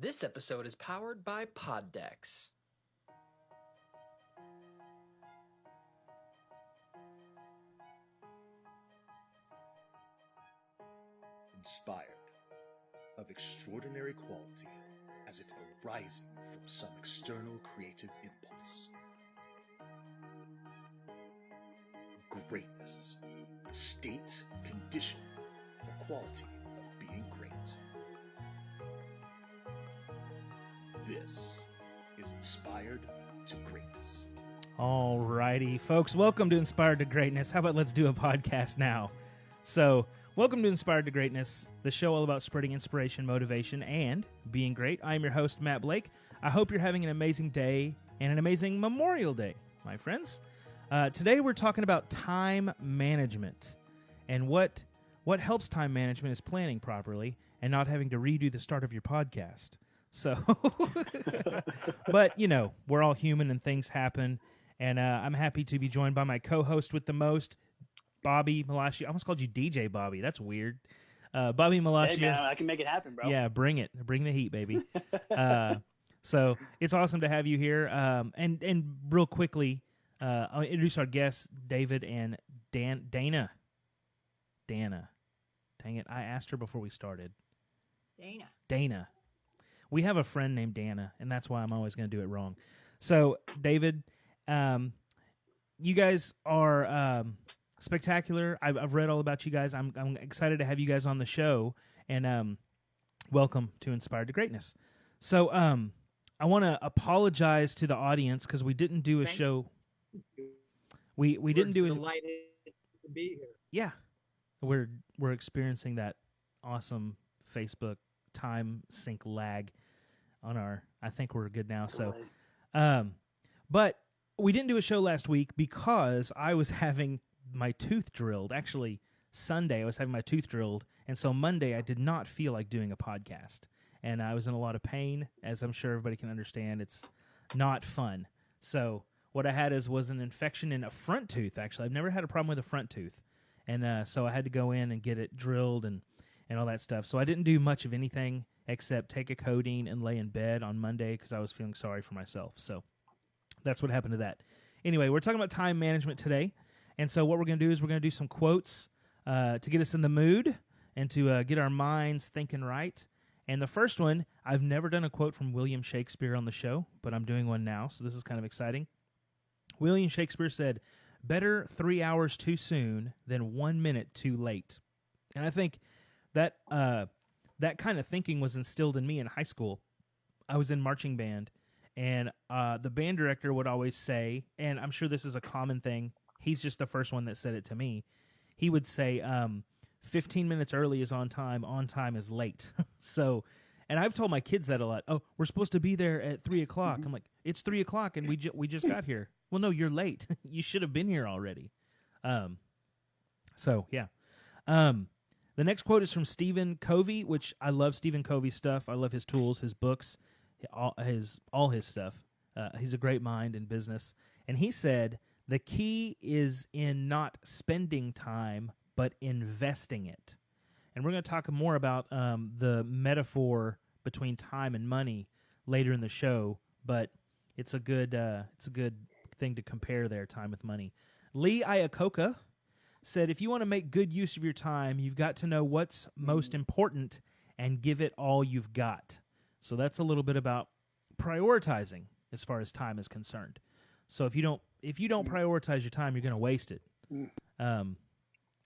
This episode is powered by Poddex. Inspired, of extraordinary quality, as if arising from some external creative impulse. Greatness, the state, condition, or quality of being great. This is Inspired to Greatness. Alrighty, folks, welcome to Inspired to Greatness. How about let's do a podcast now? So, welcome to Inspired to Greatness, the show all about spreading inspiration, motivation, and being great. I'm your host, Matt Blake. I hope you're having an amazing day and an amazing Memorial Day, my friends. Today we're talking about time management, and what helps time management is planning properly and not having to redo the start of your podcast. So, but you know, we're all human and things happen, and I'm happy to be joined by my co-host with the most, Bobby Malashia. I almost called you DJ Bobby. That's weird. Bobby Malashia. Hey man, I can make it happen, bro. Yeah, bring it. Bring the heat, baby. So it's awesome to have you here. And real quickly, I'll introduce our guests, David and Dana. Dana. Dang it. I asked her before we started. Dana. We have a friend named Dana, and that's why I'm always going to do it wrong. So, David, you guys are spectacular. I've read all about you guys. I'm excited to have you guys on the show, and welcome to Inspired to Greatness. So, I want to apologize to the audience because we didn't do a show. We didn't do it. Delighted to be here. Yeah, we're experiencing that awesome Facebook time sync lag on our. I think we're good now. So, but we didn't do a show last week because I was having my tooth drilled. Actually, Sunday I was having my tooth drilled, and so Monday I did not feel like doing a podcast, and I was in a lot of pain, as I'm sure everybody can understand. It's not fun. So what I had was an infection in a front tooth. Actually, I've never had a problem with a front tooth, and so I had to go in and get it drilled and all that stuff. So I didn't do much of anything except take a codeine and lay in bed on Monday because I was feeling sorry for myself. So that's what happened to that. Anyway, we're talking about time management today. And so what we're going to do is we're going to do some quotes to get us in the mood and to get our minds thinking right. And the first one, I've never done a quote from William Shakespeare on the show, but I'm doing one now, so this is kind of exciting. William Shakespeare said, "Better 3 hours too soon than 1 minute too late." And I think that that kind of thinking was instilled in me in high school. I was in marching band, and the band director would always say, and I'm sure this is a common thing, he's just the first one that said it to me. He would say, 15 minutes early is on time is late. So, and I've told my kids that a lot. Oh, we're supposed to be there at 3 o'clock. I'm like, it's 3 o'clock and we just got here. Well, no, you're late. You should have been here already. So yeah. The next quote is from Stephen Covey, which I love Stephen Covey's stuff. I love his tools, his books, all his stuff. He's a great mind in business. And he said, "The key is in not spending time, but investing it." And we're going to talk more about the metaphor between time and money later in the show, but it's a good thing to compare there, time with money. Lee Iacocca said, "If you want to make good use of your time, you've got to know what's most important and give it all you've got." So that's a little bit about prioritizing as far as time is concerned. So if you don't prioritize your time, you're going to waste it.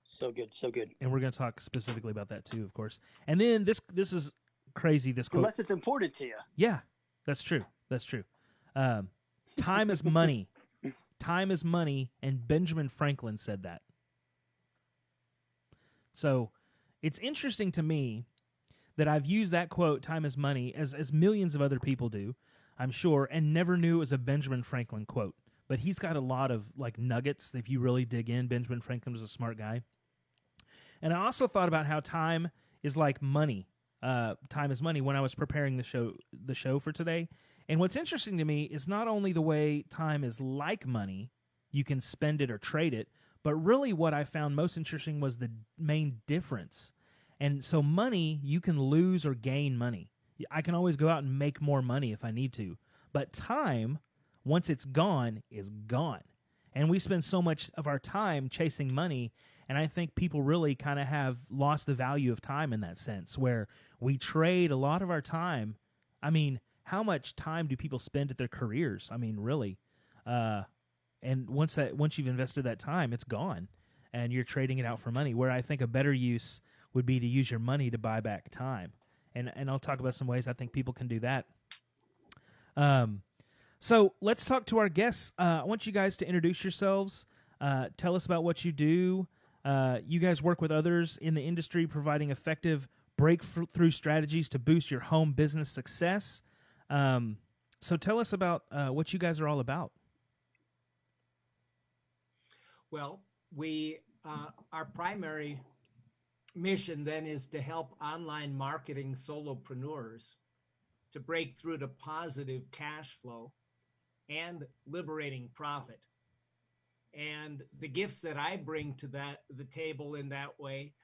So good. And we're going to talk specifically about that too, of course. And then this is crazy. This quote, Unless it's important to you. yeah, that's true. Time is money. Time is money, and Benjamin Franklin said that. So it's interesting to me that I've used that quote, "time is money," as millions of other people do, I'm sure, and never knew it was a Benjamin Franklin quote. But he's got a lot of like nuggets if you really dig in. Benjamin Franklin was a smart guy. And I also thought about how time is like money. Time is money when I was preparing the show for today. And what's interesting to me is not only the way time is like money, you can spend it or trade it, but really what I found most interesting was the main difference. And so money, you can lose or gain money. I can always go out and make more money if I need to. But time, once it's gone, is gone. And we spend so much of our time chasing money, and I think people really kind of have lost the value of time in that sense, where we trade a lot of our time. I mean, how much time do people spend at their careers? I mean, really. And once you've invested that time, it's gone, and you're trading it out for money. Where I think a better use would be to use your money to buy back time. And I'll talk about some ways I think people can do that. So let's talk to our guests. I want you guys to introduce yourselves. Tell us about what you do. You guys work with others in the industry, providing effective breakthrough strategies to boost your home business success. So tell us about what you guys are all about. Well, our primary mission then is to help online marketing solopreneurs to break through to positive cash flow and liberating profit. And the gifts that I bring to the table in that way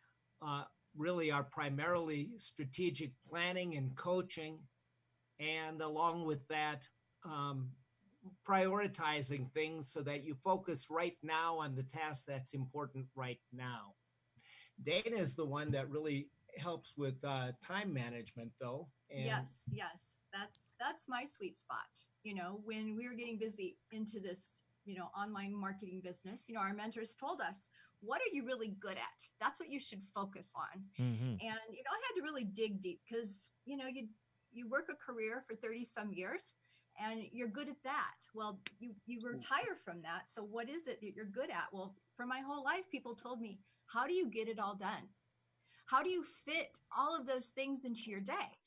really are primarily strategic planning and coaching, and along with that, prioritizing things so that you focus right now on the task that's important right now. Dana is the one that really helps with time management, though. And Yes, that's my sweet spot. When we were getting busy into this, online marketing business, our mentors told us, what are you really good at? That's what you should focus on. Mm-hmm. And I had to really dig deep because you work a career for 30 some years and you're good at that. Well, you retire from that. So what is it that you're good at? Well, for my whole life, people told me, how do you get it all done? How do you fit all of those things into your day?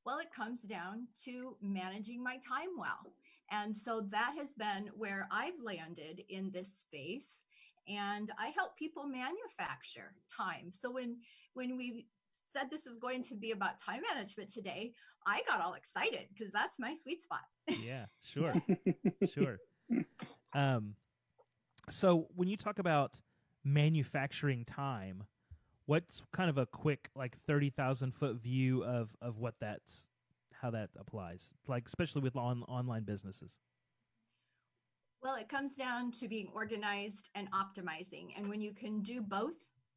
Well, it comes down to managing my time well. And so that has been where I've landed in this space. And I help people manufacture time. So when we said this is going to be about time management today, I got all excited because that's my sweet spot. Yeah, sure. Sure. So when you talk about manufacturing time, what's kind of a quick 30,000-foot view of how that applies, especially with online businesses? Well, it comes down to being organized and optimizing. And when you can do both,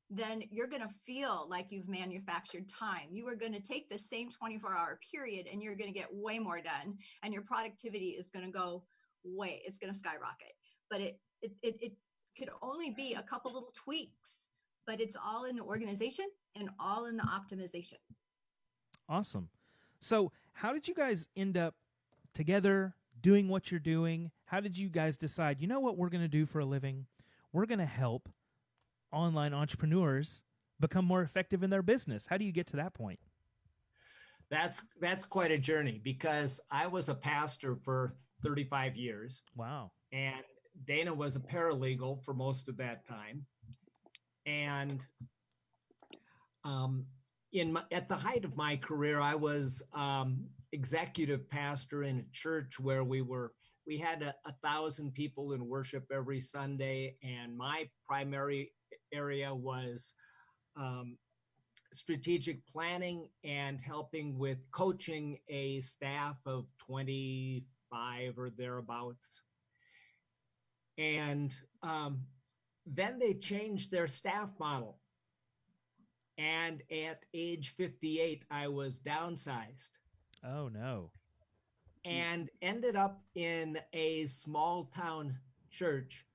then you're going to feel like you've manufactured time. You are going to take the same 24-hour period and you're going to get way more done. And your productivity is going to it's going to skyrocket. But it could only be a couple little tweaks, but it's all in the organization and all in the optimization. Awesome. So how did you guys end up together doing what you're doing? How did you guys decide, you know what we're going to do for a living? We're going to help online entrepreneurs become more effective in their business. How do you get to that point? That's quite a journey, because I was a pastor for 35 years. Wow. And Dana was a paralegal for most of that time. And at the height of my career, I was executive pastor in a church where we had 1,000 people in worship every Sunday, and my primary area was strategic planning and helping with coaching a staff of 25 or thereabouts. And then they changed their staff model. And at age 58, I was downsized. Oh, no. And ended up in a small town church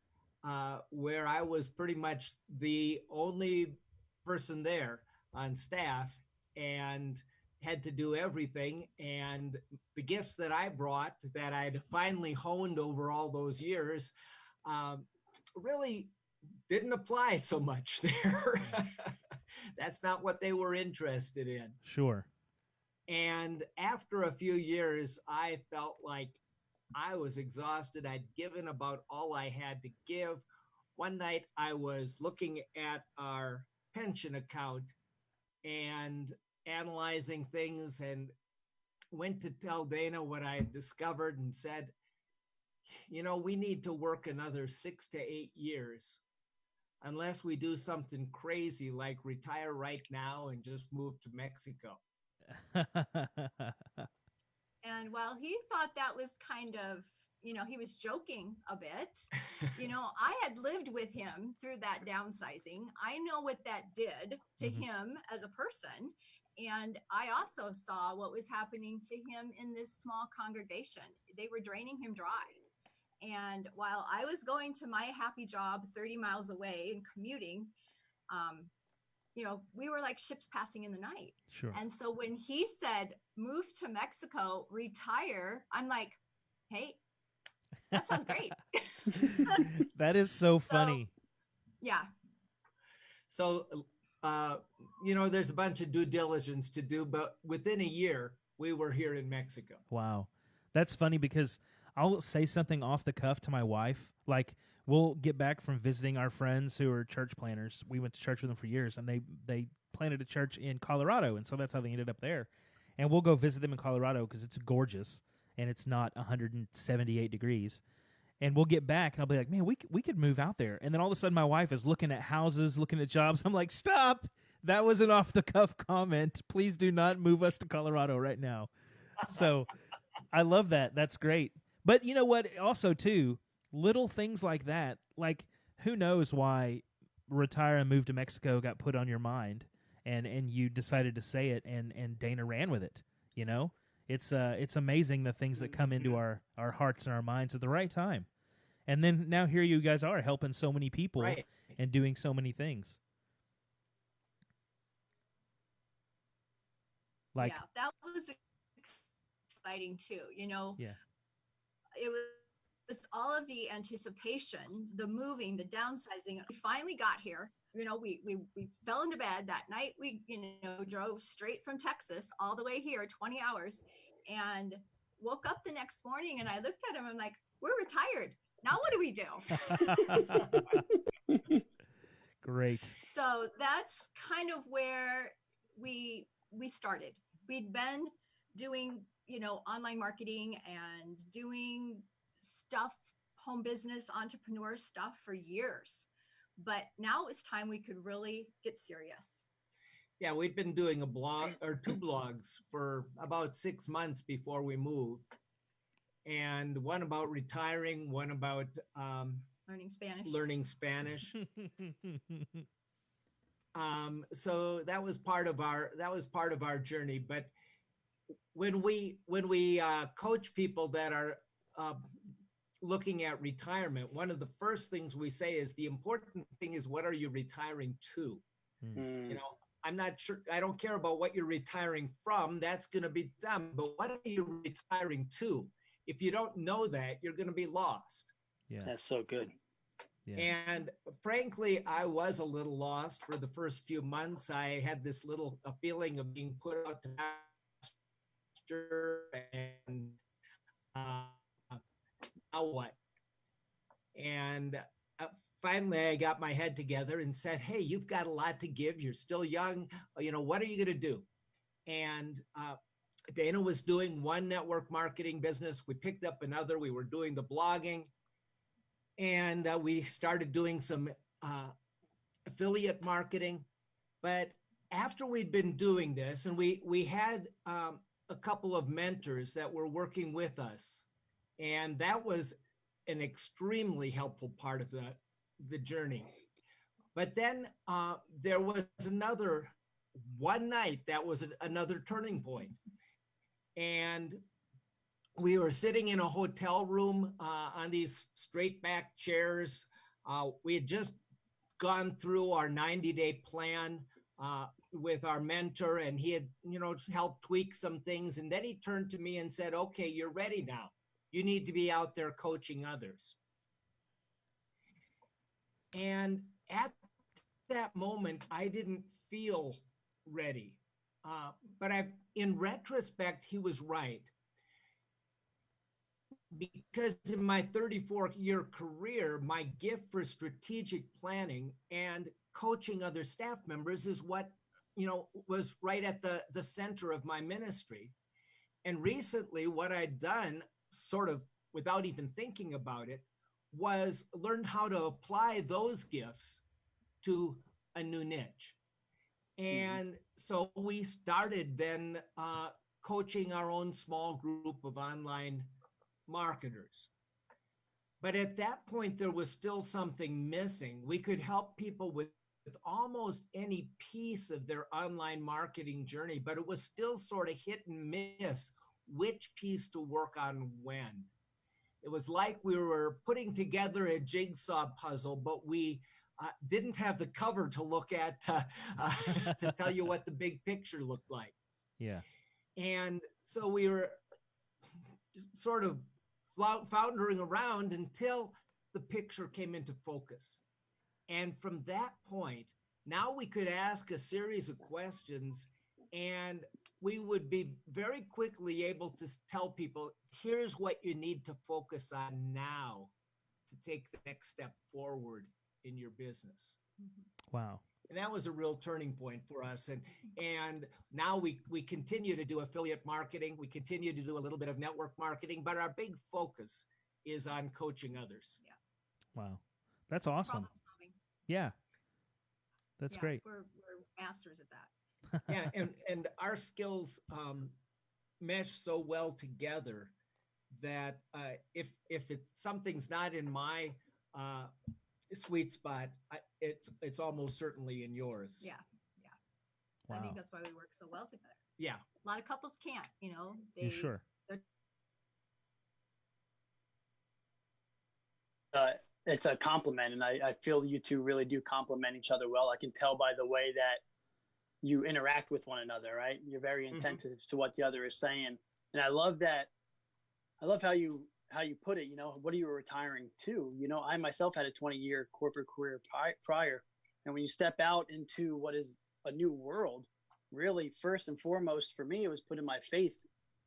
where I was pretty much the only person there on staff and had to do everything. And the gifts that I brought that I'd finally honed over all those years really didn't apply so much there. That's not what they were interested in. Sure. And after a few years, I felt like I was exhausted. I'd given about all I had to give. One night I was looking at our pension account and analyzing things, and went to tell Dana what I had discovered and said, we need to work another 6 to 8 years unless we do something crazy like retire right now and just move to Mexico. And while he thought that was kind of, he was joking a bit, I had lived with him through that downsizing. I know what that did to him as a person. And I also saw what was happening to him in this small congregation. They were draining him dry. And while I was going to my happy job 30 miles away and commuting, we were like ships passing in the night. Sure. And so when he said, move to Mexico, retire, I'm like, hey, that sounds great. That is so funny. Yeah. So, there's a bunch of due diligence to do, but within a year, we were here in Mexico. Wow. That's funny because I'll say something off the cuff to my wife. Like, we'll get back from visiting our friends who are church planners. We went to church with them for years, and they planted a church in Colorado, and so that's how they ended up there. And we'll go visit them in Colorado because it's gorgeous, and it's not 178 degrees. And we'll get back, and I'll be like, man, we could move out there. And then all of a sudden, my wife is looking at houses, looking at jobs. I'm like, stop. That was an off-the-cuff comment. Please do not move us to Colorado right now. So I love that. That's great. But you know what? Also, too, little things like that, like who knows why retire and move to Mexico got put on your mind, and you decided to say it, and Dana ran with it. It's amazing the things that come into our hearts and our minds at the right time. And then now here you guys are helping so many people Right. and doing so many things. Like, yeah, that was exciting too. Yeah. It was all of the anticipation, the moving, the downsizing. We finally got here. We fell into bed that night. We, drove straight from Texas all the way here, 20 hours, and woke up the next morning. And I looked at him. I'm like, we're retired. Now what do we do? Great. So that's kind of where we started. We'd been doing, online marketing and doing stuff, home business, entrepreneur stuff for years. But now it was time we could really get serious. Yeah, we'd been doing a blog or two blogs for about 6 months before we moved. And one about retiring, one about Learning Spanish. So that was part of our journey. But when we coach people that are looking at retirement, one of the first things we say is the important thing is, what are you retiring to? I'm not sure. I don't care about what you're retiring from. That's going to be done. But what are you retiring to? If you don't know that, you're going to be lost. Yeah. That's so good. Yeah. And frankly, I was a little lost for the first few months. I had this a feeling of being put out to pasture, and now what? And finally, I got my head together and said, hey, you've got a lot to give. You're still young. What are you going to do? And Dana was doing one network marketing business. We picked up another. We were doing the blogging. And we started doing some affiliate marketing. But after we'd been doing this, and we had a couple of mentors that were working with us, and that was an extremely helpful part of the journey. But then there was one night that was another turning point. And we were sitting in a hotel room on these straight back chairs. We had just gone through our 90-day plan with our mentor, and he had, helped tweak some things. And then he turned to me and said, okay, you're ready now. You need to be out there coaching others. And at that moment, I didn't feel ready. But in retrospect, he was right. Because in my 34-year career, my gift for strategic planning and coaching other staff members is what, was right at the center of my ministry. And recently, what I'd done, sort of without even thinking about it, was learned how to apply those gifts to a new niche. And so we started then coaching our own small group of online marketers. But at that point, there was still something missing. We could help people with almost any piece of their online marketing journey, but it was still sort of hit and miss which piece to work on when. It was like we were putting together a jigsaw puzzle, but we didn't have the cover to look at to tell you what the big picture looked like. Yeah. And so we were sort of floundering around until the picture came into focus. And from that point, now we could ask a series of questions, and we would be very quickly able to tell people, here's what you need to focus on now to take the next step forward in your business. Wow. And that was a real turning point for us. And now we continue to do affiliate marketing. We continue to do a little bit of network marketing, but our big focus is on coaching others. Yeah. Wow. That's awesome. Problem solving. Yeah. That's great. We're masters at that. Yeah, and our skills mesh so well together that if something's not in my sweet spot, it's almost certainly in yours. Yeah. Wow. I think that's why we work so well together. Yeah. A lot of couples can't, You sure? It's a compliment, and I feel you two really do complement each other well. I can tell by the way that you interact with one another, right? You're very attentive to what the other is saying. And I love that. I love how you put it, what are you retiring to? I myself had a 20-year corporate career prior. And when you step out into what is a new world, really first and foremost for me, it was putting my faith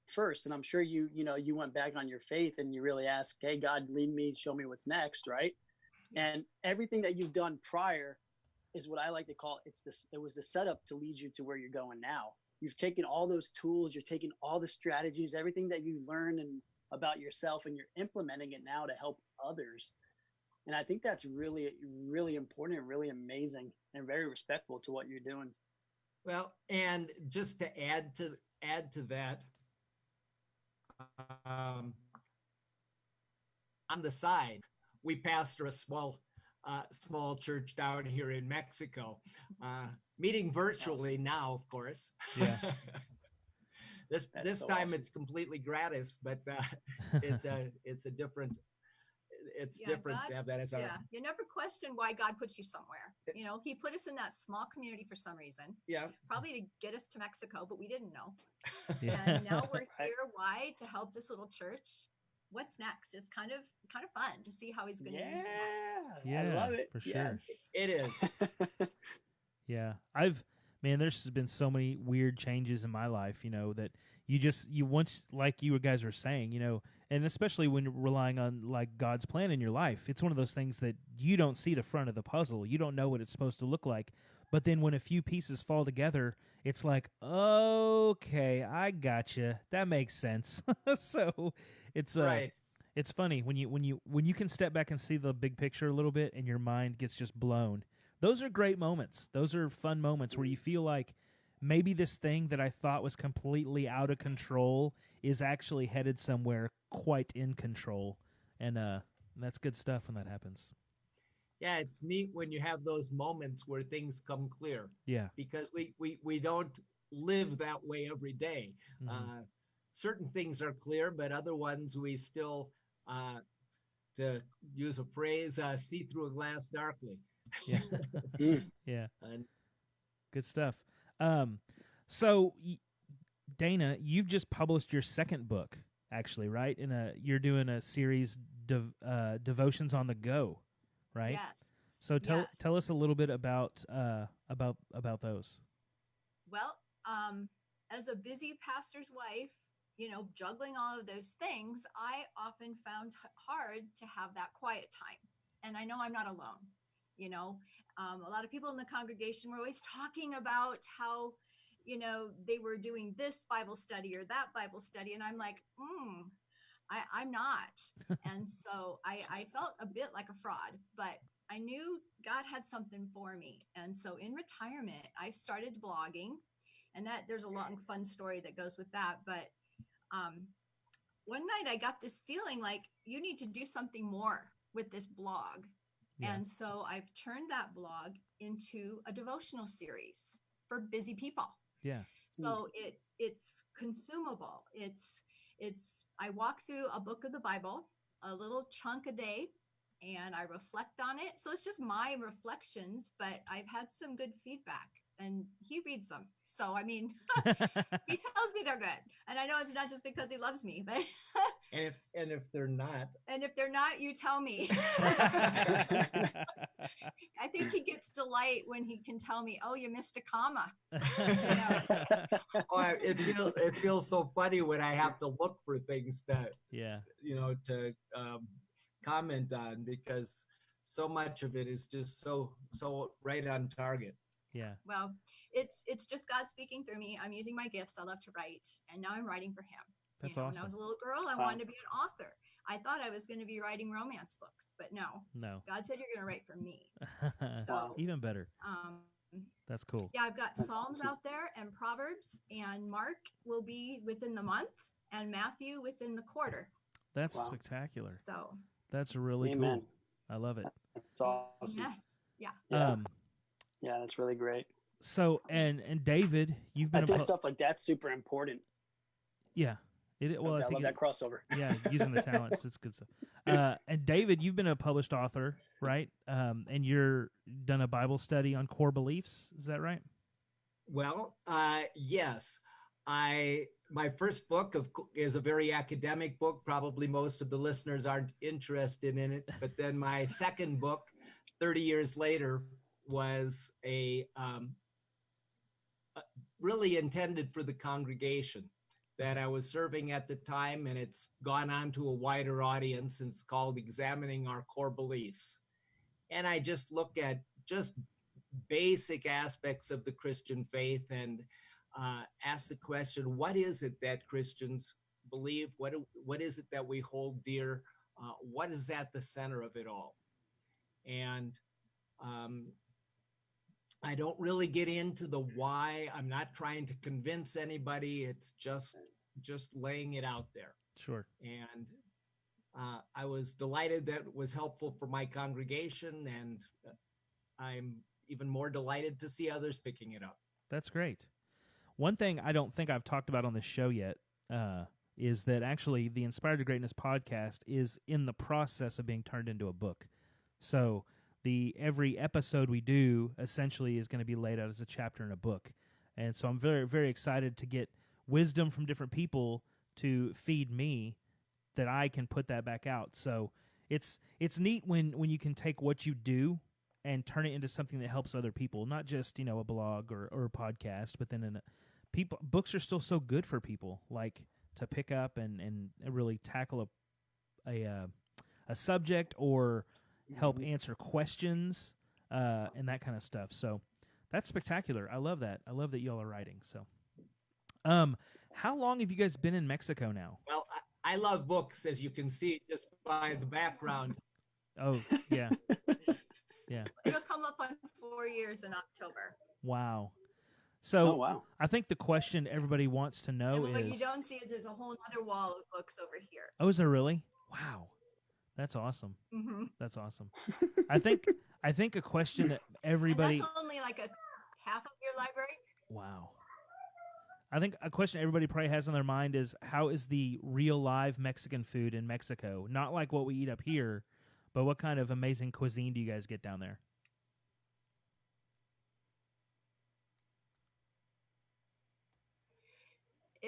first. And I'm sure you went back on your faith and you really asked, hey, God, lead me, show me what's next, right? And everything that you've done prior is what I like to call it was the setup to lead you to where you're going now. You've taken all those tools, you're taking all the strategies, everything that you learned and about yourself, and you're implementing it now to help others. And I think that's really, really important and really amazing and very respectful to what you're doing. Well, and just to add to that, on the side, we pastor a small church down here in Mexico, meeting virtually now, of course. Yeah. this so time awesome. It's completely gratis, but it's different God, to have that as our. Yeah, you never question why God puts you somewhere. He put us in that small community for some reason. Yeah. Probably to get us to Mexico, but we didn't know. Yeah. And now we're here. Why? To help this little church. What's next? It's kind of fun to see how he's going to use it. Yeah, I love it. for sure. Yes. It is. Yeah. There's been so many weird changes in my life, that you once, like you guys were saying, and especially when you're relying on like God's plan in your life, it's one of those things that you don't see the front of the puzzle. You don't know what it's supposed to look like. But then when a few pieces fall together, it's like, okay, I gotcha. That makes sense. So it's Right. It's funny when you can step back and see the big picture a little bit and your mind gets just blown. Those are great moments. Those are fun moments where you feel like maybe this thing that I thought was completely out of control is actually headed somewhere quite in control. And that's good stuff when that happens. Yeah, it's neat when you have those moments where things come clear. Yeah. Because we don't live that way every day. Mm-hmm. Certain things are clear, but other ones we still, to use a phrase, see through a glass darkly. Yeah. Yeah. And good stuff. So Dana, you've just published your second book, actually, right? You're doing a series, Devotions on the Go, right? Yes. So tell us a little bit about those. Well, as a busy pastor's wife, juggling all of those things, I often found hard to have that quiet time. And I know I'm not alone. A lot of people in the congregation were always talking about how, they were doing this Bible study or that Bible study. And I'm like, I'm not. And so I felt a bit like a fraud, but I knew God had something for me. And so in retirement, I started blogging, and that there's a long fun story that goes with that. But one night I got this feeling like you need to do something more with this blog. Yeah. And so I've turned that blog into a devotional series for busy people. Yeah. So it's consumable. I walk through a book of the Bible, a little chunk a day, and I reflect on it. So it's just my reflections, but I've had some good feedback, and he reads them. So I mean, he tells me they're good, and I know it's not just because he loves me, but and if they're not, you tell me. I think he gets delight when he can tell me, "Oh, you missed a comma." it feels so funny when I have to look for things that to comment on, because so much of it is just so right on target. Yeah. Well, it's just God speaking through me. I'm using my gifts. I love to write, and now I'm writing for him. That's awesome. When I was a little girl, I wanted to be an author. I thought I was going to be writing romance books, but no. God said you're going to write for me. So even better. That's cool. Yeah, I've got Psalms out there, and Proverbs, and Mark will be within the month, and Matthew within the quarter. That's spectacular. So that's really cool. I love it. That's awesome. Yeah. Yeah, that's really great. So and David, you've been. I think stuff like that's super important. Yeah. I love that crossover. Yeah, using the talents, it's good stuff. And David, you've been a published author, right? And you're done a Bible study on core beliefs. Is that right? Well, yes. My first book is a very academic book. Probably most of the listeners aren't interested in it. But then my second book, 30 years later, was really intended for the congregation that I was serving at the time, and it's gone on to a wider audience. And it's called Examining Our Core Beliefs. And I just look at just basic aspects of the Christian faith and ask the question, what is it that Christians believe? What is it that we hold dear? What is at the center of it all? And I don't really get into the why. I'm not trying to convince anybody. It's just laying it out there. Sure. And I was delighted that it was helpful for my congregation, and I'm even more delighted to see others picking it up. That's great. One thing I don't think I've talked about on this show yet is that actually the Inspired to Greatness podcast is in the process of being turned into a book. So every episode we do essentially is going to be laid out as a chapter in a book. And so I'm very, very excited to get wisdom from different people to feed me that I can put that back out. So it's neat when you can take what you do and turn it into something that helps other people, not just, a blog or a podcast, but then books are still so good for people, like to pick up and really tackle a subject or help answer questions and that kind of stuff. So that's spectacular. I love that. I love that y'all are writing. So, how long have you guys been in Mexico now? Well, I love books, as you can see just by the background. Oh, yeah. Yeah. It'll come up on 4 years in October. Wow. So wow. I think the question everybody wants to know is... What you don't see is there's a whole other wall of books over here. Oh, is there really? Wow. That's awesome. Mm-hmm. That's awesome. I think a question that everybody... And that's only like a half of your library. Wow. I think a question everybody probably has on their mind is, how is the real live Mexican food in Mexico? Not like what we eat up here, but what kind of amazing cuisine do you guys get down there?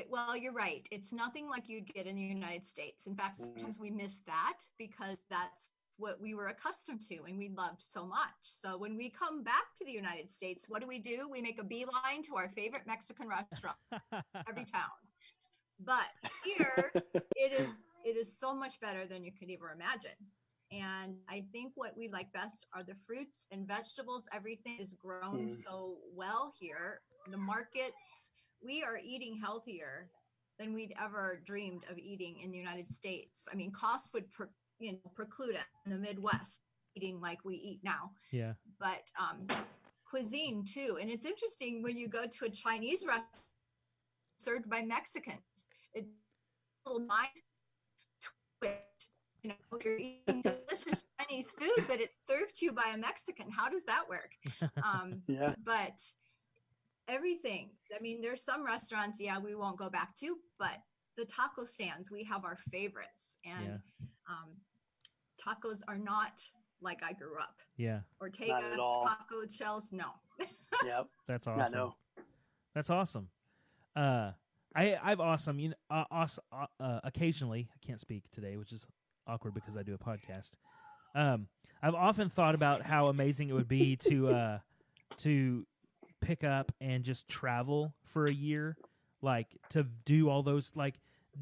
Well, you're right. It's nothing like you'd get in the United States. In fact, sometimes we miss that because that's what we were accustomed to and we loved so much. So when we come back to the United States, what do? We make a beeline to our favorite Mexican restaurant every town. But here it is so much better than you could ever imagine. And I think what we like best are the fruits and vegetables. Everything is grown so well here. The markets, we are eating healthier than we'd ever dreamed of eating in the United States. I mean, cost would preclude it in the Midwest. eating like we eat now. Yeah. But cuisine too. And it's interesting when you go to a Chinese restaurant served by Mexicans. It's a little mind twist. You know, you're eating delicious Chinese food, but it's served to you by a Mexican. How does that work? Yeah. But everything. I mean, there's some restaurants, yeah, we won't go back to, but the taco stands, we have our favorites. And tacos are not like I grew up. Yeah. Ortega, Not at all. taco shells, no. Yep. That's I awesome. know. That's awesome. I've awesome. You know, occasionally I can't speak today, which is awkward because I do a podcast. I've often thought about how amazing it would be to pick up and just travel for a year, like to do all those, like,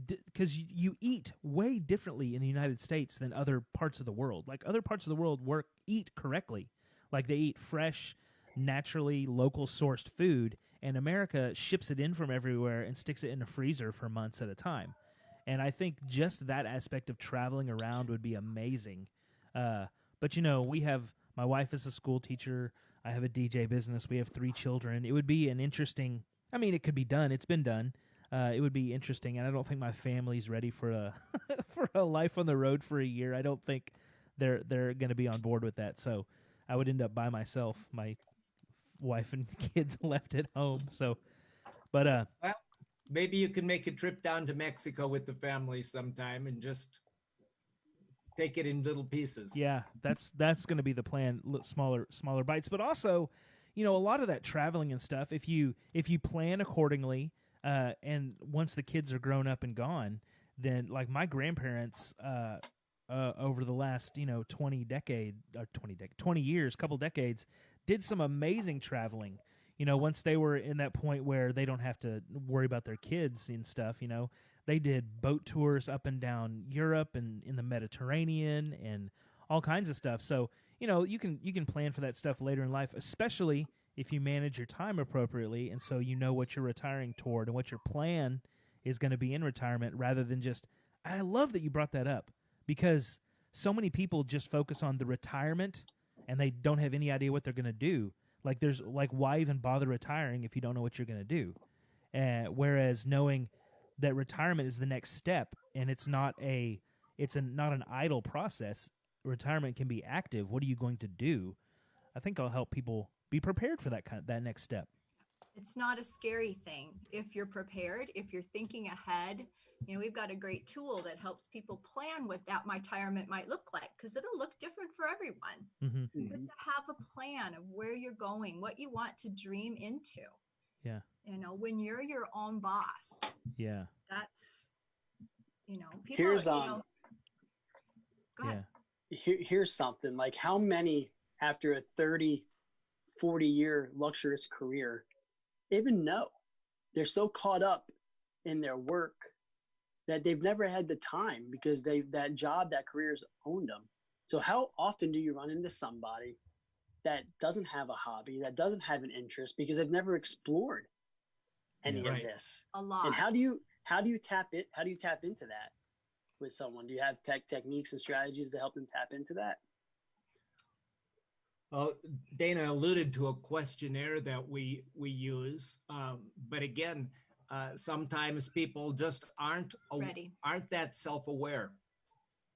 because you eat way differently in the United States than other parts of the world. Like other parts of the world eat correctly, like they eat fresh, naturally local sourced food, and America ships it in from everywhere and sticks it in a freezer for months at a time. And I think just that aspect of traveling around would be amazing. But you know, my wife is a school teacher. I have a DJ business. We have 3 children. It would be an interesting, I mean, it could be done. It's been done. It would be interesting. And I don't think my family's ready for a, for a life on the road for a year. I don't think they're going to be on board with that. So I would end up by myself. My wife and kids left at home. So, but, Well, maybe you can make a trip down to Mexico with the family sometime and just take it in little pieces. yeah, that's going to be the plan. Smaller bites, but also, you know, a lot of that traveling and stuff. If you plan accordingly, and once the kids are grown up and gone, then like my grandparents, over the last 20 years, couple decades, did some amazing traveling. You know, once they were in that point where they don't have to worry about their kids and stuff, you know, they did boat tours up and down Europe and in the Mediterranean and all kinds of stuff. So, you know, you can plan for that stuff later in life, especially if you manage your time appropriately. And so you know what you're retiring toward and what your plan is going to be in retirement, rather than just, I love that you brought that up, because so many people just focus on the retirement and they don't have any idea what they're going to do. Like why even bother retiring if you don't know what you're going to do? Whereas knowing that retirement is the next step, and it's not an idle process. Retirement can be active. What are you going to do? I think I'll help people be prepared for that next step. It's not a scary thing if you're prepared, if you're thinking ahead. You know, we've got a great tool that helps people plan what that retirement might look like, because it'll look different for everyone. Mm-hmm. Good to have a plan of where you're going, what you want to dream into. Yeah. You know, when you're your own boss. Yeah. That's, people, Here's go ahead. Here's something, like, how many after a 30, 40-year luxurious career even know? They're so caught up in their work that they've never had the time, because that job, that career's owned them. So how often do you run into somebody that doesn't have a hobby, that doesn't have an interest, because they've never explored any of this? A lot. And how do you tap into that with someone? Do you have techniques and strategies to help them tap into that? Well, Dana alluded to a questionnaire that we use, but again, sometimes people just aren't that self-aware,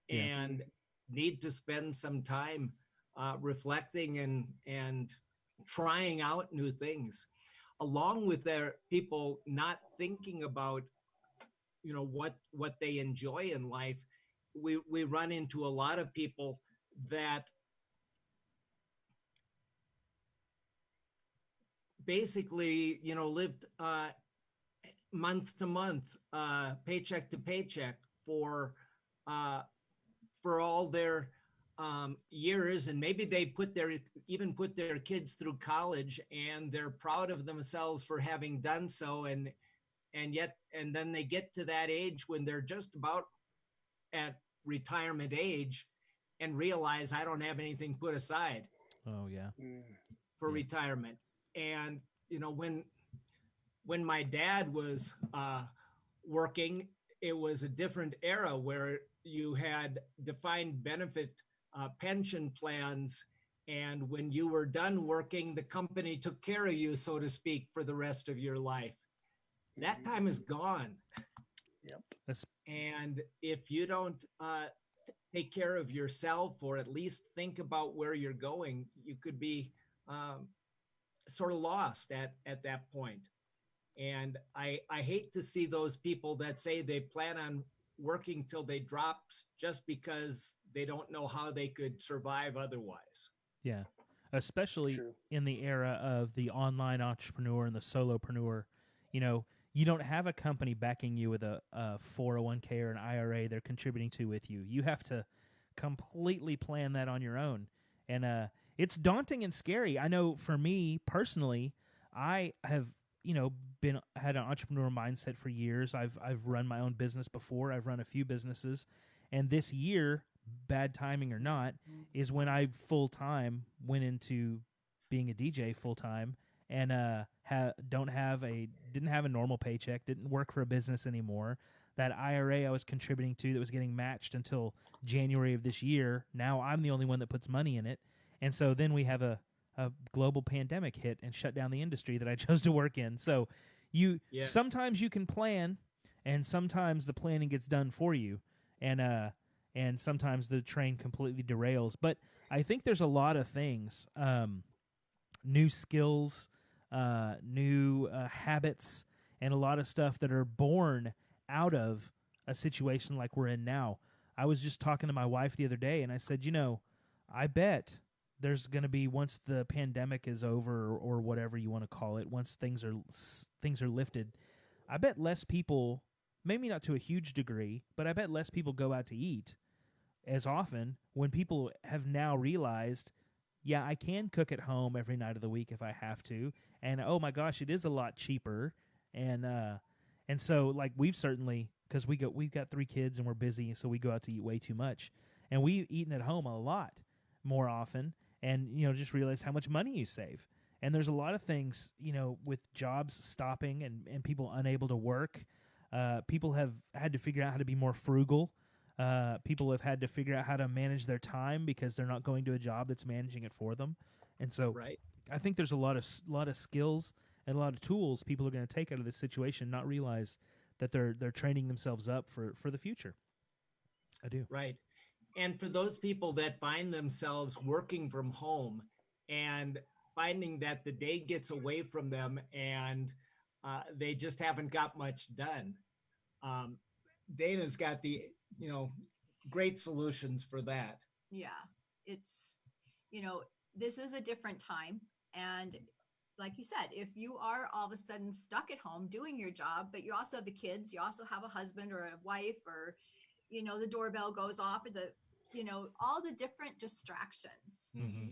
and need to spend some time reflecting and trying out new things, along with their people not thinking about what they enjoy in life. We run into a lot of people that basically lived month to month, paycheck to paycheck for all their years, and maybe they put their kids through college, and they're proud of themselves for having done so, and then they get to that age when they're just about at retirement age and realize, I don't have anything put aside for retirement. And when my dad was working, it was a different era where you had defined benefit pension plans. And when you were done working, the company took care of you, so to speak, for the rest of your life. That time is gone. Yep. And if you don't take care of yourself, or at least think about where you're going, you could be sort of lost at that point. And I hate to see those people that say they plan on working till they drop just because they don't know how they could survive otherwise. Yeah. Especially True. in the era of the online entrepreneur and the solopreneur. You know, you don't have a company backing you with a 401k or an IRA they're contributing to with you. You have to completely plan that on your own. And it's daunting and scary. I know for me personally, I have, had an entrepreneur mindset for years. I've run my own business before. I've run a few businesses. And this year, bad timing or not, is when I full-time went into being a DJ full-time and didn't have a normal paycheck, didn't work for a business anymore. That IRA I was contributing to that was getting matched until January of this year, now I'm the only one that puts money in it. And so then we have a global pandemic hit and shut down the industry that I chose to work in. So sometimes you can plan, and sometimes the planning gets done for you, and sometimes the train completely derails. But I think there's a lot of things, new skills, new habits, and a lot of stuff that are born out of a situation like we're in now. I was just talking to my wife the other day, and I said, I bet there's going to be, once the pandemic is over, or whatever you want to call it, once things are lifted, I bet less people, maybe not to a huge degree, but I bet less people go out to eat as often when people have now realized, yeah, I can cook at home every night of the week if I have to, and oh my gosh, it is a lot cheaper, and so like we've certainly, because we've got 3 kids and we're busy, so we go out to eat way too much, and we've eaten at home a lot more often, and just realize how much money you save. And there's a lot of things, with jobs stopping and people unable to work. People have had to figure out how to be more frugal. People have had to figure out how to manage their time because they're not going to a job that's managing it for them. And so right. I think there's a lot of skills and a lot of tools people are going to take out of this situation, not realize that they're training themselves up for the future. I do. Right. And for those people that find themselves working from home and finding that the day gets away from them and they just haven't got much done, Dana's got the, great solutions for that. Yeah, it's, this is a different time. And like you said, if you are all of a sudden stuck at home doing your job, but you also have the kids, you also have a husband or a wife, or, the doorbell goes off, or all the different distractions. Mm-hmm.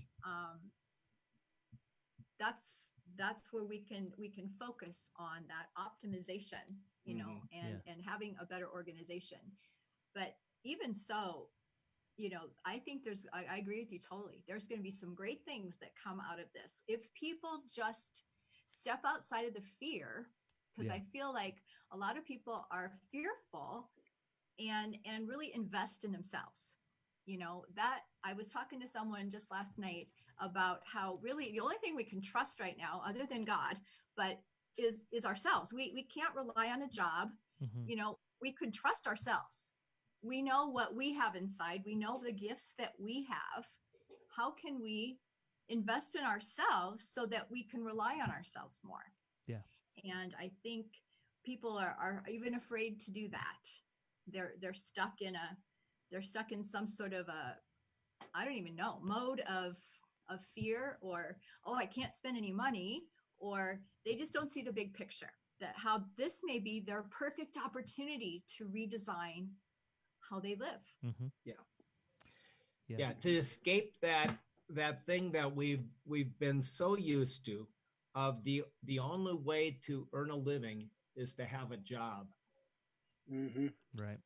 That's where we can focus on that optimization, and having a better organization. But even so, I think I agree with you totally. There's going to be some great things that come out of this if people just step outside of the fear, because I feel like a lot of people are fearful and really invest in themselves. That I was talking to someone just last night about how really the only thing we can trust right now, other than God, but is ourselves. We can't rely on a job. Mm-hmm. We could trust ourselves. We know what we have inside. We know the gifts that we have. How can we invest in ourselves so that we can rely on ourselves more? Yeah. And I think people are even afraid to do that. They're stuck in some sort of I don't even know, mode of fear, or, oh, I can't spend any money, or they just don't see the big picture, that how this may be their perfect opportunity to redesign how they live. Mm-hmm. Yeah. To escape that thing that we've been so used to, of the only way to earn a living is to have a job. Mm-hmm. Right.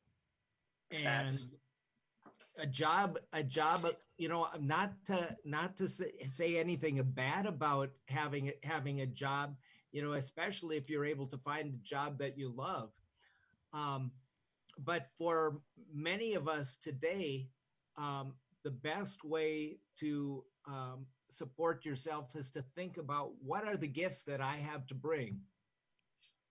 And a job, not to say anything bad about having a job, especially if you're able to find a job that you love. But for many of us today, the best way to support yourself is to think about what are the gifts that I have to bring.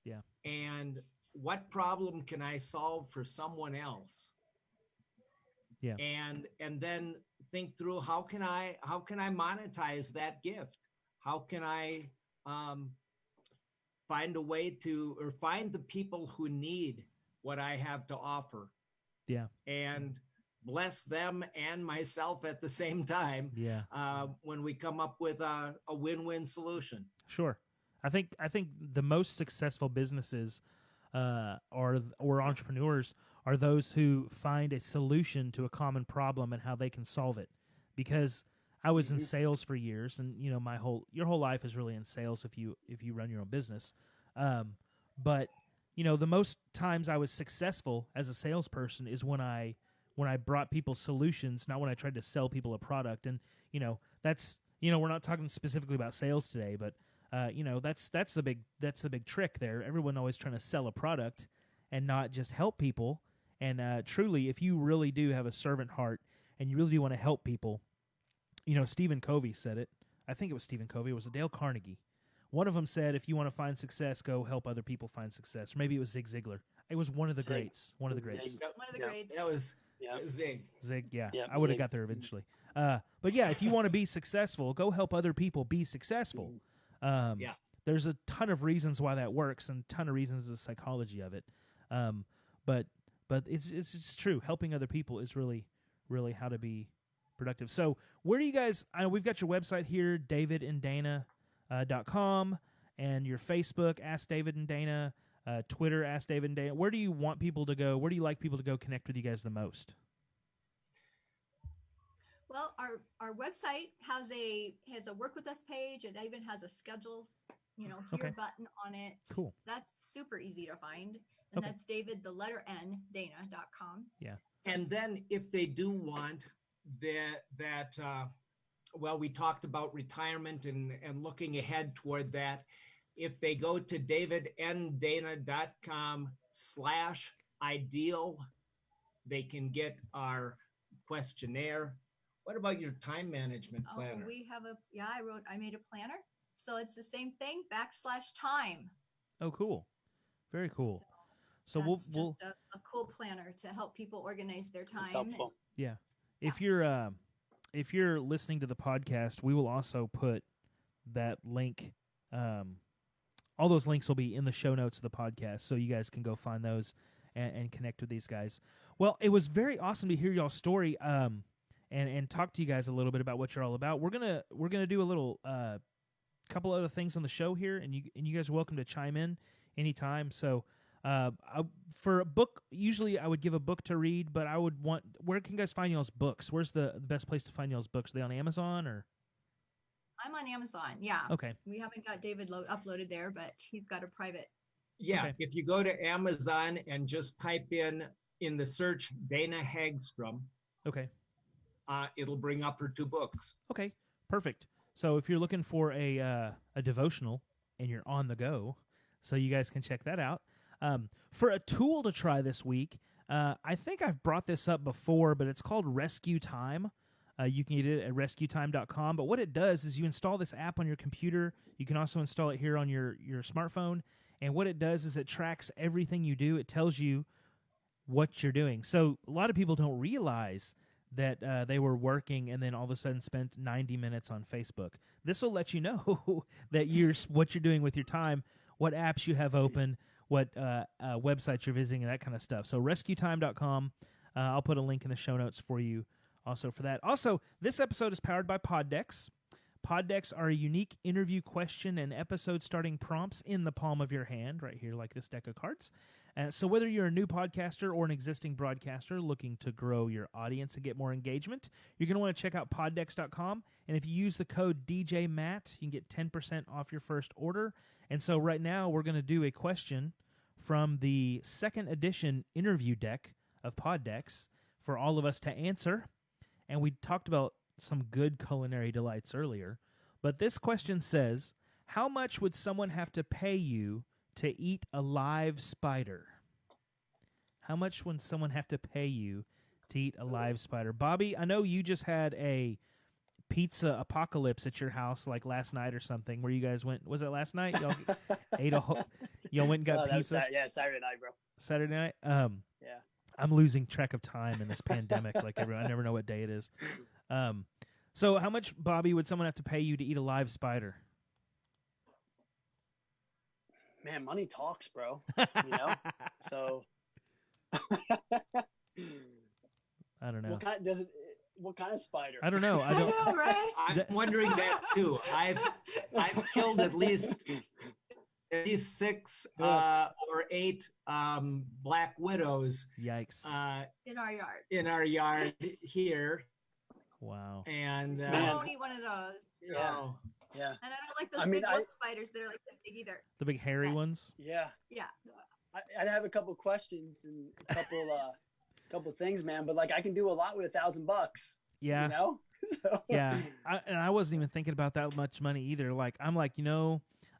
Yeah. And what problem can I solve for someone else? Yeah. And then think through how can I monetize that gift? How can I find a way to, or find the people who need what I have to offer? Yeah. And bless them and myself at the same time. Yeah. When we come up with a win-win solution. Sure. I think the most successful businesses or entrepreneurs are those who find a solution to a common problem and how they can solve it. Because I was in sales for years, and you know your whole life is really in sales if you run your own business. But you know, the most times I was successful as a salesperson is when I brought people solutions, not when I tried to sell people a product. And you know, that's, you know, we're not talking specifically about sales today, but you know, that's the big trick there. Everyone always trying to sell a product and not just help people. And truly, if you really do have a servant heart and you really do want to help people, you know, Stephen Covey said it. I think it was Stephen Covey. It was Dale Carnegie. One of them said, if you want to find success, go help other people find success. Or maybe it was Zig Ziglar. It was one of the greats. One of the greats. One of the greats. That was Zig. Zig, yeah. Yeah, I would have Zig. got there eventually. But yeah, if you want to be successful, go help other people be successful. Yeah. There's a ton of reasons why that works, and a ton of reasons the psychology of it. But it's true. Helping other people is really how to be productive. So where do you guys? I know we've got your website here, davidanddana.com, and your Facebook, Ask David and Dana, Twitter, Ask David and Dana. Where do you want people to go? Where do you like people to go connect with you guys the most? Well, our website has a work with us page. It even has a schedule, here Okay. button on it. Cool. That's super easy to find. And Okay. that's David, the letter N, Dana.com. Yeah. And then if they do want that well, we talked about retirement and looking ahead toward that. If they go to davidnddana.com/ideal, they can get our questionnaire. What about your time management planner? I made a planner. So it's the same thing, /time. Oh, cool. Very cool. So That's we'll just a cool planner to help people organize their time. It's helpful. yeah. If you're listening to the podcast, we will also put that link. All those links will be in the show notes of the podcast, so you guys can go find those and connect with these guys. Well, it was very awesome to hear y'all's story and talk to you guys a little bit about what you're all about. We're gonna do a little couple other things on the show here, and you guys are welcome to chime in anytime. So for a book, usually I would give a book to read, but where can you guys find y'all's books? Where's the best place to find y'all's books? Are they on Amazon or? I'm on Amazon. Yeah. Okay. We haven't got David uploaded there, but he's got a private. Yeah, Okay. if you go to Amazon and just type in the search Dana Hagstrom, Okay. It'll bring up her 2 books. Okay. Perfect. So if you're looking for a devotional and you're on the go, so you guys can check that out. For a tool to try this week, I think I've brought this up before, but it's called Rescue Time. You can get it at rescuetime.com. But what it does is you install this app on your computer. You can also install it here on your smartphone. And what it does is it tracks everything you do. It tells you what you're doing. So a lot of people don't realize that they were working and then all of a sudden spent 90 minutes on Facebook. This will let you know that what you're doing with your time, what apps you have open, what websites you're visiting, and that kind of stuff. So rescuetime.com. I'll put a link in the show notes for you also for that. Also, this episode is powered by Poddex. Poddex are a unique interview question and episode starting prompts in the palm of your hand, right here, like this deck of cards. So whether you're a new podcaster or an existing broadcaster looking to grow your audience and get more engagement, you're going to want to check out poddex.com. And if you use the code DJMatt, you can get 10% off your first order. And so right now we're going to do a question from the second edition interview deck of Poddex for all of us to answer. And we talked about some good culinary delights earlier. But this question says, how much would someone have to pay you to eat a live spider? How much would someone have to pay you to eat a live spider. Bobby, I know you just had a pizza apocalypse at your house like last night or something where you guys went. Was it last night? Y'all ate a whole. Y'all went and got That was pizza. Saturday night, bro. Saturday night. Yeah. I'm losing track of time in this pandemic. Like everyone, I never know what day it is. So how much, Bobby, would someone have to pay you to eat a live spider? Man, money talks, bro. You know. So. I don't know. What kind of spider? I don't know. I I don't. know, right? I'm wondering that too. I've killed at least 6 or 8 black widows Yikes! In our yard. in our yard here, Wow. and I won't eat one of those. Yeah. oh, Yeah. And I don't like those I mean, big wood spiders that are like this big either. The big hairy ones. Yeah. Yeah. I have a couple questions and a couple things, man. But like, I can do a lot with $1,000. Yeah. You know. So. Yeah. And I wasn't even thinking about that much money either. Like, I'm like,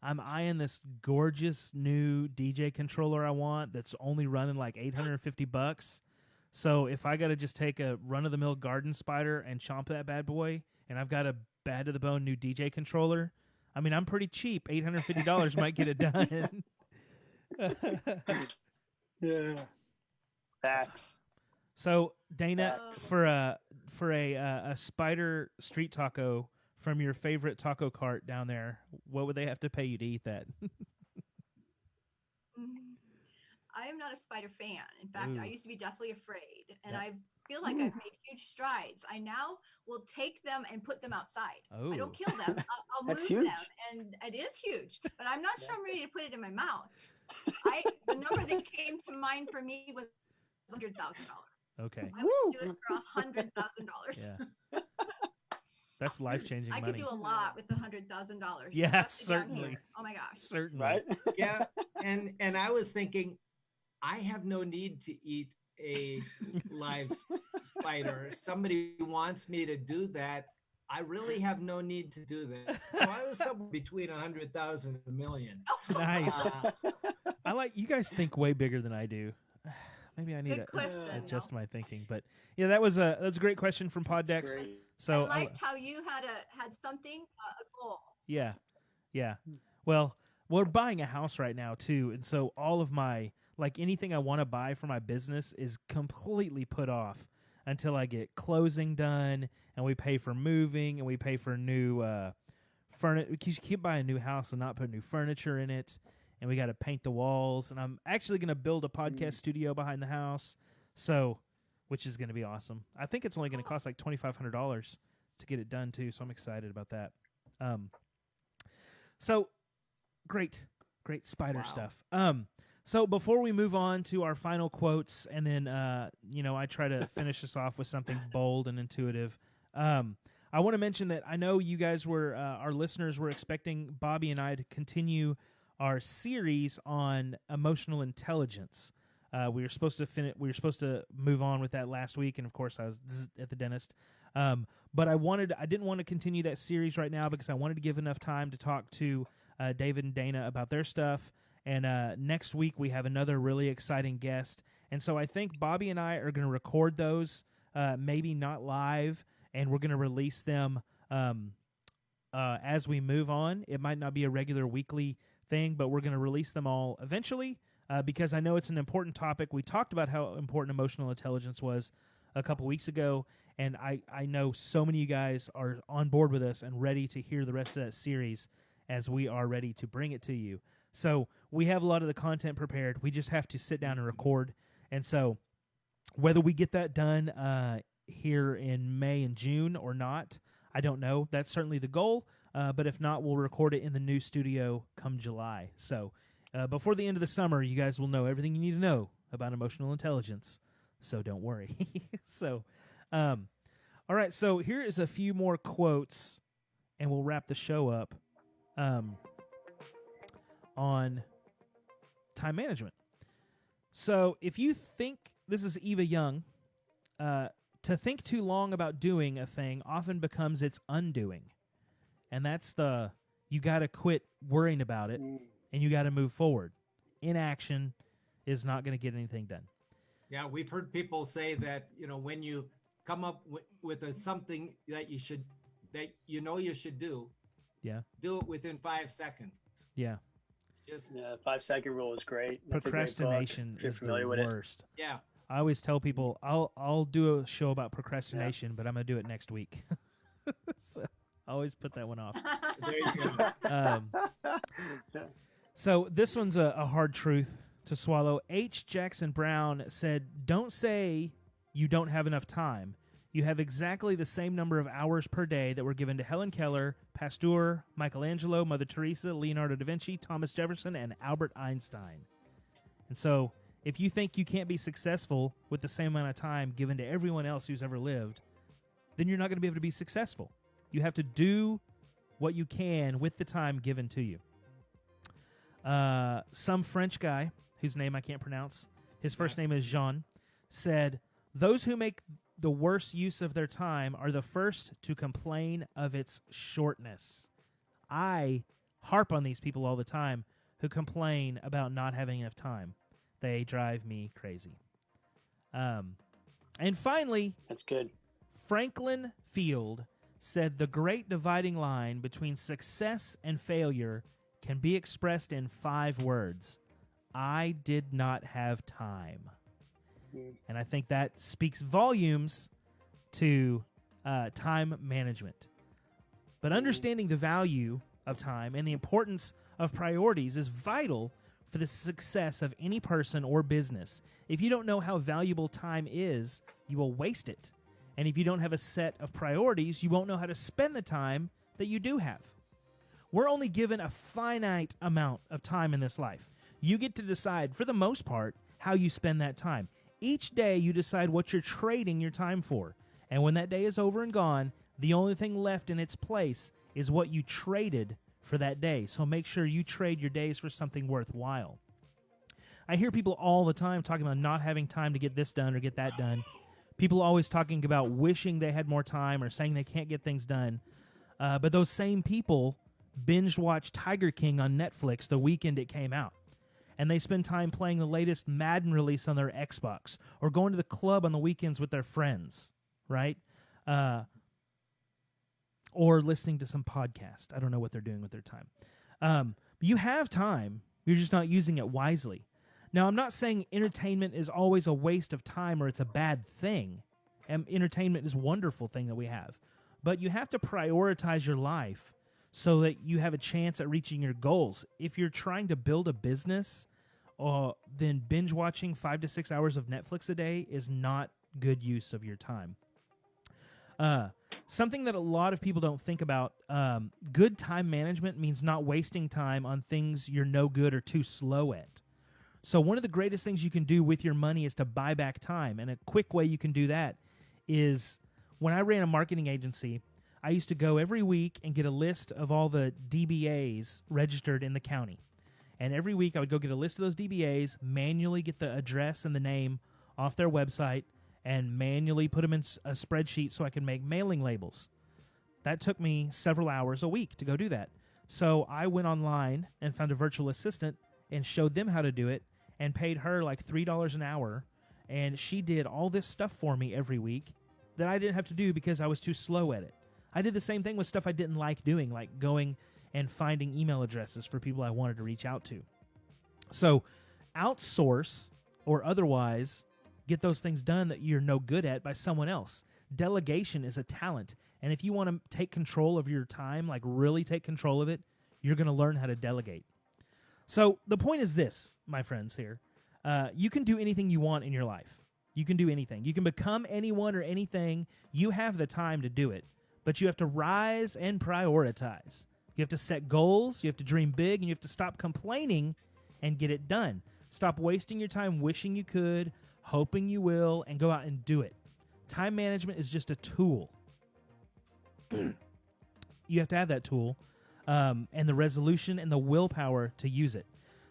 I'm eyeing this gorgeous new DJ controller I want that's only running like $850. So if I got to just take a run-of-the-mill garden spider and chomp that bad boy, and I've got a bad-to-the-bone new DJ controller, I mean, I'm pretty cheap. $850 might get it done. Yeah. Facts. So, Dana, Facts. for a spider street taco from your favorite taco cart down there, what would they have to pay you to eat that? I am not a spider fan. In fact, I Ooh. used to be deathly afraid, and Yeah. I feel like I've made huge strides. I now will take them and put them outside. Oh. I don't kill them. I'll That's move huge. them, and it is huge. But I'm not sure I'm ready to put it in my mouth. The number that came to mind for me was $100,000. Okay. I would do it for $100,000. Yeah. That's life-changing I money. could do a lot with $100,000. Yeah, especially down certainly. here. Oh my gosh. Certainly. Right. yeah. And I was thinking, I have no need to eat a live spider. If somebody wants me to do that, I really have no need to do that. So I was somewhere between 100,000 and $1 million. Nice. I like you guys think way bigger than I do. Maybe I need Good to question, adjust though. my thinking. But yeah, that's a great question from Poddex. Great. So I liked how you had something, a goal. yeah. Well, we're buying a house right now too, and so all of my anything I want to buy for my business is completely put off until I get closing done and we pay for moving and we pay for new furniture. We keep buying a new house and not put new furniture in it, and we got to paint the walls. And I'm actually going to build a podcast studio behind the house, which is going to be awesome. I think it's only going to cost like $2,500 to get it done too, so I'm excited about that. So great spider stuff. So before we move on to our final quotes, and then I try to finish this off with something bold and intuitive. I want to mention that I know you guys our listeners were expecting Bobby and I to continue our series on emotional intelligence. We were supposed to move on with that last week, and of course I was at the dentist. But I didn't want to continue that series right now because I wanted to give enough time to talk to David and Dana about their stuff. And next week we have another really exciting guest. And so I think Bobby and I are going to record those, maybe not live, and we're going to release them as we move on. It might not be a regular weekly thing, but we're going to release them all eventually because I know it's an important topic. We talked about how important emotional intelligence was a couple weeks ago, and I know so many of you guys are on board with us and ready to hear the rest of that series as we are ready to bring it to you. So we have a lot of the content prepared. We just have to sit down and record. And so whether we get that done here in May and June or not, I don't know. That's certainly the goal. But if not, we'll record it in the new studio come July. So before the end of the summer, you guys will know everything you need to know about emotional intelligence. So don't worry. So, all right. So here is a few more quotes, and we'll wrap the show up. On time management. So if you think, this is Eva Young, to think too long about doing a thing often becomes its undoing. And that's you got to quit worrying about it and you got to move forward. Inaction is not going to get anything done. Yeah, we've heard people say that, when you come up with something that you should do, Yeah. do it within 5 seconds. Yeah. Just Yeah, 5 second rule is great. That's a great book. Procrastination If you're is the familiar with it. worst. yeah. I always tell people I'll do a show about procrastination, but I'm gonna do it next week. So I always put that one off. There you go. So this one's a hard truth to swallow. H. Jackson Brown said, "Don't say you don't have enough time. You have exactly the same number of hours per day that were given to Helen Keller, Pasteur, Michelangelo, Mother Teresa, Leonardo da Vinci, Thomas Jefferson, and Albert Einstein." And so if you think you can't be successful with the same amount of time given to everyone else who's ever lived, then you're not going to be able to be successful. You have to do what you can with the time given to you. Some French guy, whose name I can't pronounce, his first name is Jean, said, "Those who make the worst use of their time are the first to complain of its shortness." I harp on these people all the time who complain about not having enough time. They drive me crazy. And finally, That's good. Franklin Field said the great dividing line between success and failure can be expressed in 5 words. I did not have time. And I think that speaks volumes to time management. But understanding the value of time and the importance of priorities is vital for the success of any person or business. If you don't know how valuable time is, you will waste it. And if you don't have a set of priorities, you won't know how to spend the time that you do have. We're only given a finite amount of time in this life. You get to decide, for the most part, how you spend that time. Each day you decide what you're trading your time for. And when that day is over and gone, the only thing left in its place is what you traded for that day. So make sure you trade your days for something worthwhile. I hear people all the time talking about not having time to get this done or get that done. People always talking about wishing they had more time or saying they can't get things done. But those same people binge watch Tiger King on Netflix the weekend it came out. And they spend time playing the latest Madden release on their Xbox or going to the club on the weekends with their friends, right? Or listening to some podcast. I don't know what they're doing with their time. You have time. You're just not using it wisely. Now, I'm not saying entertainment is always a waste of time or it's a bad thing. Entertainment is a wonderful thing that we have. But you have to prioritize your life so that you have a chance at reaching your goals. If you're trying to build a business, then binge watching 5 to 6 hours of Netflix a day is not good use of your time. Something that a lot of people don't think about, good time management means not wasting time on things you're no good or too slow at. So one of the greatest things you can do with your money is to buy back time. And a quick way you can do that is when I ran a marketing agency, I used to go every week and get a list of all the DBAs registered in the county. And every week I would go get a list of those DBAs, manually get the address and the name off their website, and manually put them in a spreadsheet so I could make mailing labels. That took me several hours a week to go do that. So I went online and found a virtual assistant and showed them how to do it and paid her like $3 an hour. And she did all this stuff for me every week that I didn't have to do because I was too slow at it. I did the same thing with stuff I didn't like doing, like going and finding email addresses for people I wanted to reach out to. So outsource or otherwise get those things done that you're no good at by someone else. Delegation is a talent. And if you want to take control of your time, like really take control of it, you're going to learn how to delegate. So the point is this, my friends here. You can do anything you want in your life. You can do anything. You can become anyone or anything. You have the time to do it. But you have to rise and prioritize. You have to set goals. You have to dream big. And you have to stop complaining and get it done. Stop wasting your time wishing you could, hoping you will, and go out and do it. Time management is just a tool. You have to have that tool and the resolution and the willpower to use it.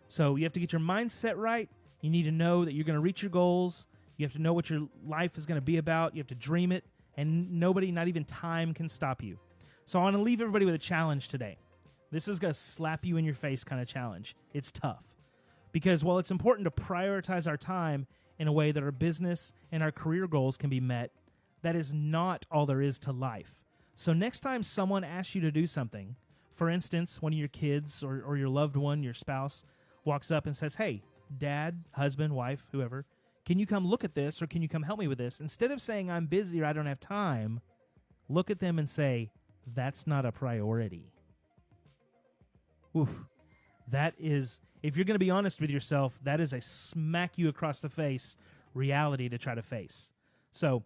So you have to get your mindset right. You need to know that you're going to reach your goals. You have to know what your life is going to be about. You have to dream it. And nobody, not even time, can stop you. So I want to leave everybody with a challenge today. This is going to slap you in your face kind of challenge. It's tough. Because while it's important to prioritize our time, in a way that our business and our career goals can be met, that is not all there is to life. So next time someone asks you to do something, for instance, one of your kids or your loved one, your spouse, walks up and says, hey, dad, husband, wife, whoever, can you come look at this or can you come help me with this? Instead of saying I'm busy or I don't have time, look at them and say, that's not a priority. Oof. That is, if you're going to be honest with yourself, that is a smack you across the face reality to try to face. So,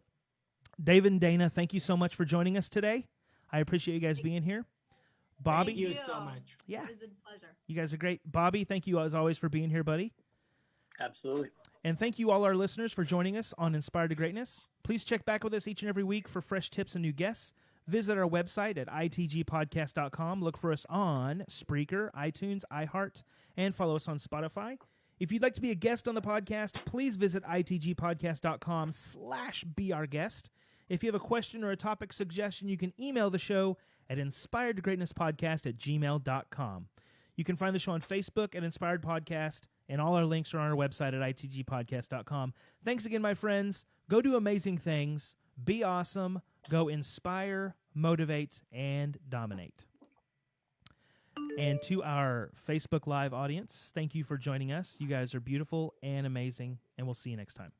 David and Dana, thank you so much for joining us today. I appreciate you guys being here. Bobby. Thank you so much. Yeah. It was a pleasure. You guys are great. Bobby, thank you as always for being here, buddy. Absolutely. And thank you all our listeners for joining us on Inspired to Greatness. Please check back with us each and every week for fresh tips and new guests. Visit our website at itgpodcast.com. Look for us on Spreaker, iTunes, iHeart, and follow us on Spotify. If you'd like to be a guest on the podcast, please visit itgpodcast.com/beourguest. If you have a question or a topic suggestion, you can email the show at inspiredtogreatnesspodcast@gmail.com. You can find the show on Facebook at Inspired Podcast, and all our links are on our website at itgpodcast.com. Thanks again, my friends. Go do amazing things. Be awesome. Go inspire, motivate, and dominate. And to our Facebook Live audience, thank you for joining us. You guys are beautiful and amazing, and we'll see you next time.